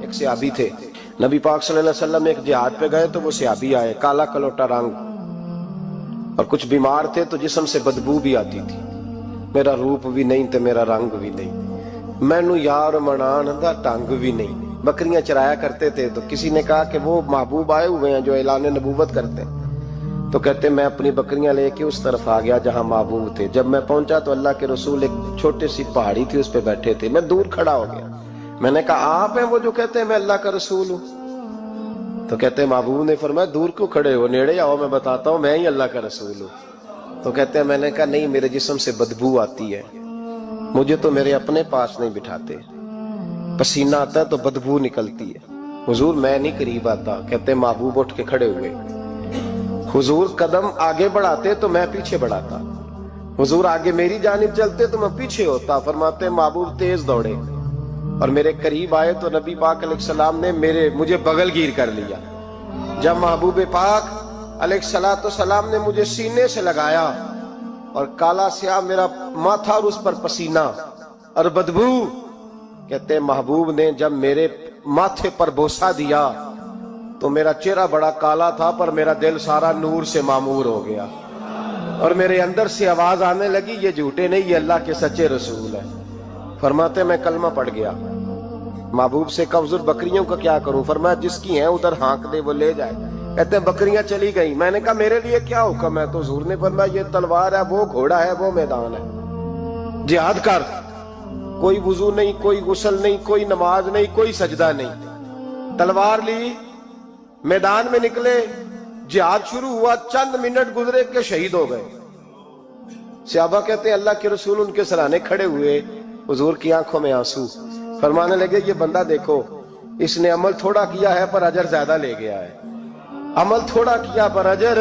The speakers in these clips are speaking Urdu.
ایک صحابی تھے، نبی پاک صلی اللہ علیہ وسلم ایک جہاد پہ گئے تو وہ صحابی آئے، کالا کلوٹا رنگ، اور کچھ بیمار تھے تو جسم سے بدبو بھی آتی تھی، میرا روپ بھی نہیں تے میرا رنگ بھی نہیں، مینو یار منان دا ٹنگ بھی نہیں، بکریاں چرایا کرتے تھے۔ تو کسی نے کہا کہ وہ محبوب آئے ہوئے ہیں جو اعلان نبوت کرتے ہیں، تو کہتے میں اپنی بکریاں لے کے اس طرف آ گیا جہاں محبوب تھے، جب میں پہنچا تو اللہ کے رسول ایک چھوٹی سی پہاڑی تھی اس پہ بیٹھے تھے، میں دور کھڑا ہو گیا، میں نے کہا آپ ہیں وہ جو کہتے ہیں میں اللہ کا رسول ہوں؟ تو کہتے ہیں محبوب نے فرمایا دور کیوں کھڑے ہو، نیڑے آؤ میں بتاتا ہوں میں ہی اللہ کا رسول ہوں۔ تو کہتے ہیں میں نے کہا نہیں، میرے جسم سے بدبو آتی ہے، مجھے تو میرے اپنے پاس نہیں بٹھاتے، پسینہ آتا ہے تو بدبو نکلتی ہے، حضور میں نہیں قریب آتا۔ کہتے ہیں محبوب اٹھ کے کھڑے ہوئے، حضور قدم آگے بڑھاتے تو میں پیچھے بڑھاتا، حضور آگے میری جانب چلتے تو میں پیچھے ہوتا۔ فرماتے محبوب تیز دوڑے اور میرے قریب آئے تو نبی پاک علیہ السلام نے مجھے بغل گیر کر لیا۔ جب محبوب پاک علیہ السلام نے مجھے سینے سے لگایا اور کالا سیاہ میرا ماتھا اور اس پر پسینہ اور بدبو، کہتے ہیں محبوب نے جب میرے ماتھے پر بوسہ دیا تو میرا چہرہ بڑا کالا تھا پر میرا دل سارا نور سے معمور ہو گیا، اور میرے اندر سے آواز آنے لگی یہ جھوٹے نہیں، یہ اللہ کے سچے رسول ہیں۔ فرماتے میں کلمہ پڑھ گیا۔ محبوب سے کہا حضور بکریوں کا کیا کروں؟ فرمایا جس کی ہیں ادھر ہانک دے وہ لے جائے۔ کہتے ہیں بکریاں چلی گئیں، میں نے کہا میرے لیے کیا حکم ہے؟ تو حضور نے فرمایا یہ تلوار ہے، وہ گھوڑا ہے، وہ میدان ہے، جہاد کر۔ کوئی وضو نہیں، کوئی غسل نہیں، کوئی نماز نہیں، کوئی سجدہ نہیں، تلوار لی، میدان میں نکلے، جہاد شروع ہوا، چند منٹ گزرے کہ شہید ہو گئے۔ صحابہ کہتے ہیں اللہ کے رسول ان کے سرانے کھڑے ہوئے، حضور کی آنکھوں میں آنسو، فرمانے لگے یہ بندہ دیکھو اس نے عمل تھوڑا کیا ہے پر اجر زیادہ لے گیا ہے، عمل تھوڑا کیا پر اجر۔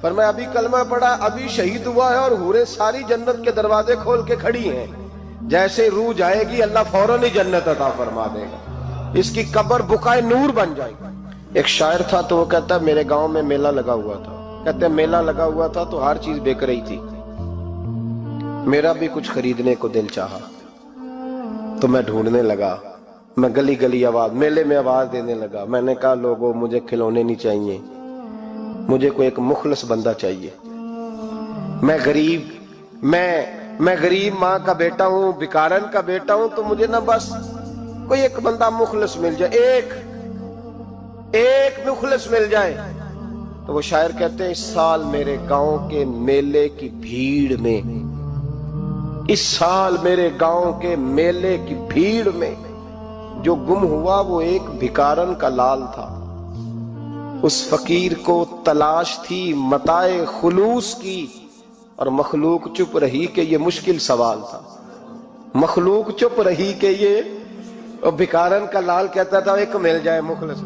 فرمایا ابھی کلمہ پڑھا، ابھی شہید ہوا ہے، اور حوریں ساری جنت کے دروازے کھول کے کھڑی ہیں، جیسے روح جائے گی اللہ فوراً ہی جنت عطا فرما دے گا، اس کی قبر بقائے نور بن جائے گی۔ ایک شاعر تھا تو وہ کہتا میرے گاؤں میں میلہ لگا ہوا تھا، کہتے میلہ لگا ہوا تھا تو ہر چیز بک رہی تھی، میرا بھی کچھ خریدنے کو دل چاہا تو میں ڈھونڈنے لگا، میں گلی گلی آواز، میلے میں آواز دینے لگا، میں نے کہا لوگوں مجھے کھلونے نہیں چاہیے، مجھے کوئی ایک مخلص بندہ چاہیے، میں غریب ماں کا بیٹا ہوں، بکارن کا بیٹا ہوں، تو مجھے نہ بس کوئی ایک بندہ مخلص مل جائے، ایک مخلص مل جائے۔ تو وہ شاعر کہتے ہیں اس سال میرے گاؤں کے میلے کی بھیڑ میں، اس سال میرے گاؤں کے میلے کی بھیڑ میں جو گم ہوا وہ ایک بھکارن کا لال تھا، اس فقیر کو تلاش تھی متاع خلوص کی، اور مخلوق چپ رہی کہ یہ مشکل سوال تھا، مخلوق چپ رہی کہ یہ، اور بھکارن کا لال کہتا تھا ایک مل جائے مخلص۔